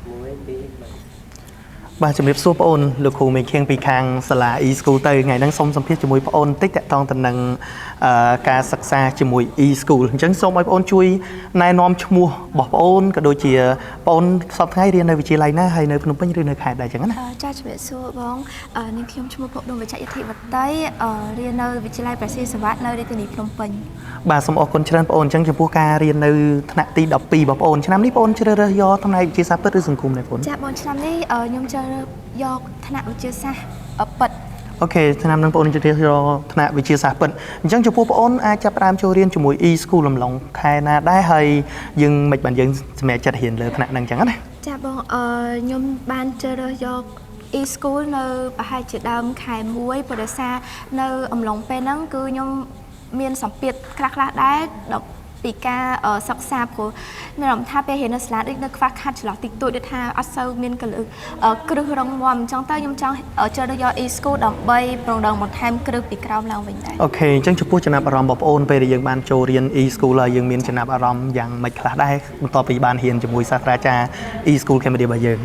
muối tí mà បាទជំរាបសួរបងអូនលោកគ្រូមេឃៀងពីខាងសាលា e-school ទៅថ្ងៃហ្នឹងសូមសម្ភាសជាមួយបងអូនតិចតកតងទៅនឹងការសិក្សាជាមួយ e-school អញ្ចឹងសូមឲ្យបងអូនជួយណែនាំឈ្មោះរបស់បងអូនក៏ដូចជាបងអូនសប្តាហ៍ថ្ងៃរៀននៅវិទ្យាល័យណាហើយនៅភ្នំពេញឬនៅខេត្តដែរអញ្ចឹងណាចាជំរាបសួរបងនាងខ្ញុំឈ្មោះភពដុំវិជ្ជាអធិបតីរៀននៅវិទ្យាល័យព្រះសីហនុនៅរាជធានីភ្នំពេញបាទសូមអរគុណច្រើនបងអូនអញ្ចឹងចំពោះការរៀននៅថ្នាក់ទី12របស់បងអូនឆ្នាំនេះបងអូនជ្រើសរើសយកផ្នែកវិទ្យាសាស្ត្រពិតឬសង្គមដែរបងអូនចាបងឆ្នាំនេះខ្ញុំជ្រើសរើសយកថ្នាក់វិទ្យាសាស្ត្រពិតអូខេឆ្នាំនឹងបងអូនជ្រើសរើសយកថ្នាក់វិទ្យាសាស្ត្រពិតអញ្ចឹងចំពោះបងអូនអាចចាប់ផ្ដើមចូលរៀនជាមួយ e-school អំឡុងខែណាដែរហើយយើងមិនបានយើងសម្រាប់ចិត្តរៀនលើថ្នាក់ហ្នឹងអញ្ចឹងណាចាបងខ្ញុំបានជ្រើសរើសយក e-school នៅប្រហែលជាដើមខែ1ព្រោះដោយសារនៅអំឡុងពេលហ្នឹងគឺខ្ញុំមានសម្ពាធខ្លះៗដែរពីការសិក្សាព្រោះមានអារម្មណ៍ថាពេលរៀននៅសាលាដូចនៅខ្វះខាតចន្លោះតិចតួចដូចថាអត់សូវមានកលឹះគ្រឹះរឹងមាំអញ្ចឹងទៅខ្ញុំចង់ជ្រើសរើសយក e-school ដើម្បីប្រងដងបន្ថែមគ្រឹះពីក្រោមឡើងវិញដែរអូខេអញ្ចឹងចំពោះចំណាប់អារម្មណ៍បងប្អូនពេលដែលយើងបានចូលរៀន e-school ហើយយើងមានចំណាប់អារម្មណ៍យ៉ាងម៉េចខ្លះដែរបន្ទាប់ពីបានរៀនជាមួយសាស្ត្រាចារ្យ e-school Cambodia របស់យើង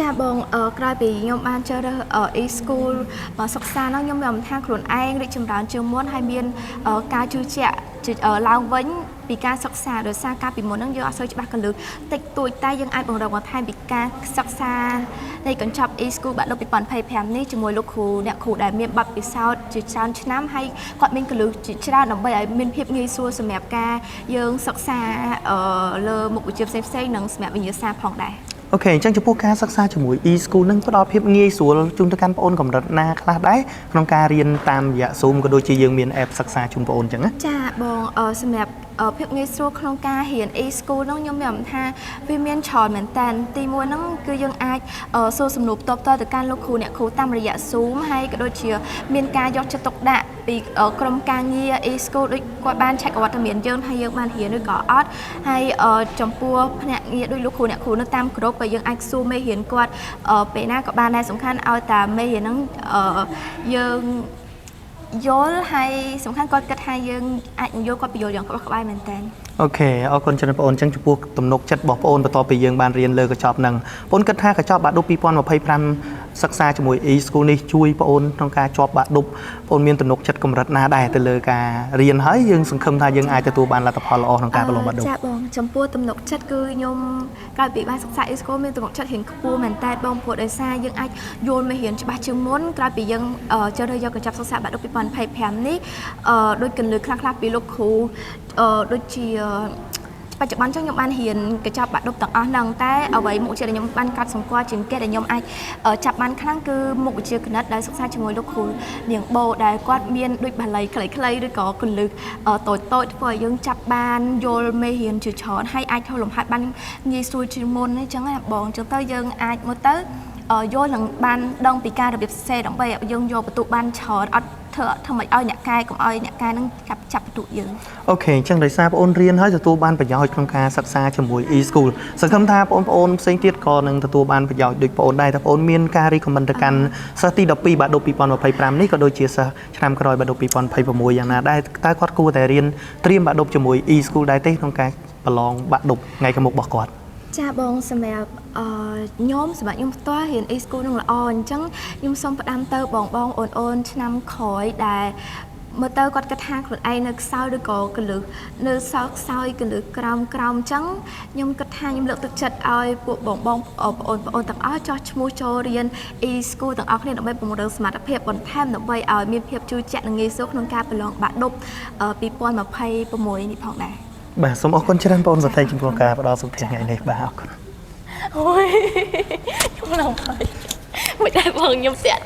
ចាបងក្រោយពីខ្ញុំបានជ្រើសរើស e-school សិក្សានោះខ្ញុំមានអារម្មណ៍ថាខ្លួនឯងរីកចម្រើនជាងមុនហើយមានការជឿជាក់ឡើងវិញពីការសិក្សាដោយសារការពីមុនហ្នឹងយើងអត់សូវច្បាស់កលឹះតិចតួចតែយើងអាចបង្រឹងបន្ថែមពីការសិក្សានៃកញ្ចប់ e-school បាក់ឌុប2025នេះជាមួយលោកគ្រូអ្នកគ្រូដែលមានបទពិសោធន៍ជាច្រើនឆ្នាំហើយគាត់មានកលឹះជាច្រើនដើម្បីឲ្យមានភាពងាយស្រួលសម្រាប់ការយើងសិក្សាលើមុខវិជ្ជាផ្សេងៗនិងសម្រាប់វិញ្ញាសាផងដែរអូខេអញ្ចឹងចំពោះការសិក្សាជាមួយ e-school នឹងផ្ដល់ភាពងាយស្រួលជូនទៅកាន់បងប្អូនកម្រិតណាខ្លះដែរក្នុងការរៀនតាមរយៈ Zoom ក៏ដូចជាយើងមាន app សិក្សាជូនបងប្អូនអញ្ចឹងណាចាបងសម្រាប់ភាពងាយស្រួលក្នុងការរៀន e-school ហ្នឹងខ្ញុំមានអារម្មណ៍ថាវាមានច្រើនមែនតើទីមួយហ្នឹងគឺយើងអាចសួរសំណួរផ្ទាល់ទៅកាន់លោកគ្រូអ្នកគ្រូតាមរយៈ Zoom ហើយក៏ដូចជាមានការយកចិត្តទុកដាក់ពីក្រុមការងារ e-school ដូចគាត់បាន check អវត្តមានយើងថាយើងបានរៀនឬក៏អត់ហើយចំពោះភ្នាក់ងារដូចលោកគ្រូអ្នកគ្រូនៅតាមក្រុមក៏យើងអាចសួរមេរៀនគាត់ពេលណាក៏បានដែរសំខាន់ឲ្យតែមេរៀនហ្នឹងយើងយល់ហើយសំខាន់គាត់គិតថាយើងអាចយល់គាត់ពន្យល់យ៉ាងក្បោះក្បាយមែនតើអូខេអរគុណច្រើនបងអូនអញ្ចឹងចំពោះទំនុកចិត្តរបស់បងអូនបន្ទាប់ពីយើងបានរៀនលើកញ្ចប់ហ្នឹងបងអូនគិតថាកញ្ចប់បាក់ឌុប2025សិក្សាជាមួយ e-school នេះជួយបងអូនក្នុងការជាប់បាក់ឌុបបងអូនមានទំនុកចិត្តកម្រិតណាដែរទៅលើការរៀនហើយយើងសង្ឃឹមថាយើងអាចទទួលបានលទ្ធផលល្អក្នុងការប្រឡងបាក់ឌុបចាបងចំពោះទំនុកចិត្តគឺខ្ញុំកាលពីបានសិក្សា e-school មានទំនុកចិត្តរៀនខ្ពស់មែនតើបងព្រោះដោយសារយើងអាចយល់មេរៀនច្បាស់ជាងមុនក្រោយពីយើងជ្រើសរើសយកកញ្ចប់សិក្សាបាក់ឌុប2025នេះដូចកន្លឹះខ្លះៗពីលោកគ្រូដូចជាបច្ចុប្បន្នចឹងខ្ញុំបានរៀនកញ្ចប់បាក់ឌុបទាំងអស់ហ្នឹងតែអ្វីមុខវិជ្ជាដែលខ្ញុំបានកត់សម្គាល់ជាងគេដែលខ្ញុំអាចចាប់បានខ្លាំងគឺមុខវិជ្ជាគណិតដែលសិក្សាជាមួយលោកគ្រូនាងបូដែលគាត់មានដូចបាលីខ្លីៗឬក៏កន្លឹះតូចៗធ្វើឲ្យយើងចាប់បានយល់មេរៀនជាច្រើនហើយអាចធ្វើលំហាត់បានងាយស្រួលជាងមុនអញ្ចឹងណាបងអញ្ចឹងទៅយើងអាចមើលទៅយល់នឹងបានដឹងពីការរបៀបសរសេរដើម្បីឲ្យយើងយកបន្ទុកបានច្រើនអត់ធ្វើមិនឲ្យអ្នកកែកុំឲ្យអ្នកកែនឹងចាប់បន្ទុកយើងអូខេអញ្ចឹងដោយសារបងអូនរៀនហើយទទួលបានប្រយោជន៍ក្នុងការសិក្សាជាមួយ e-school សង្ឃឹមថាបងប្អូនផ្សេងទៀតក៏នឹងទទួលបានប្រយោជន៍ដូចបងអូនដែរតែបងអូនមានការរីកcommentទៅកាន់សិស្សទី12បាក់ឌុប2025នេះក៏ដូចជាសិស្សឆ្នាំក្រោយបាក់ឌុប2026យ៉ាងណាដែរតើគាត់គួរតែរៀនត្រៀមបាក់ឌុបជាមួយ e-school ដែរទេក្នុងការប្រឡងបាក់ឌុបថ្ងៃខាងមុខរបស់គាត់ចាបងសម្រាប់ខ្ញុំផ្ទាល់រៀន e-school នឹងល្អអញ្ចឹងខ្ញុំសូមផ្ដាំទៅបងអូនឆ្នាំក្រោយដែលមើលទៅគាត់គិតថាខ្លួនឯងនៅខ្សោយឬក៏កលឹះនៅសល់ខ្សោយកលឹះក្រោមអញ្ចឹងខ្ញុំគិតថាខ្ញុំលើកទឹកចិត្តឲ្យពួកបងប្អូនទាំងអស់ចោះឈ្មោះចូលរៀន e-school ទាំងអស់គ្នាដើម្បីពង្រឹងសមត្ថភាពបន្ថែមដើម្បីឲ្យមានភាពជឿជាក់និងងាយស្រួលក្នុងការប្រឡងបាក់ឌុប2026នេះផងដែរបាទសូមអរគុណច្រើនបងប្អូនចំពោះការផ្ដល់សុភ័ក្រថ្ងៃនេះបាទអរគុណអូយខ្ញុំឡើងហើយមិនដែរបងខ្ញុំស្ទាក់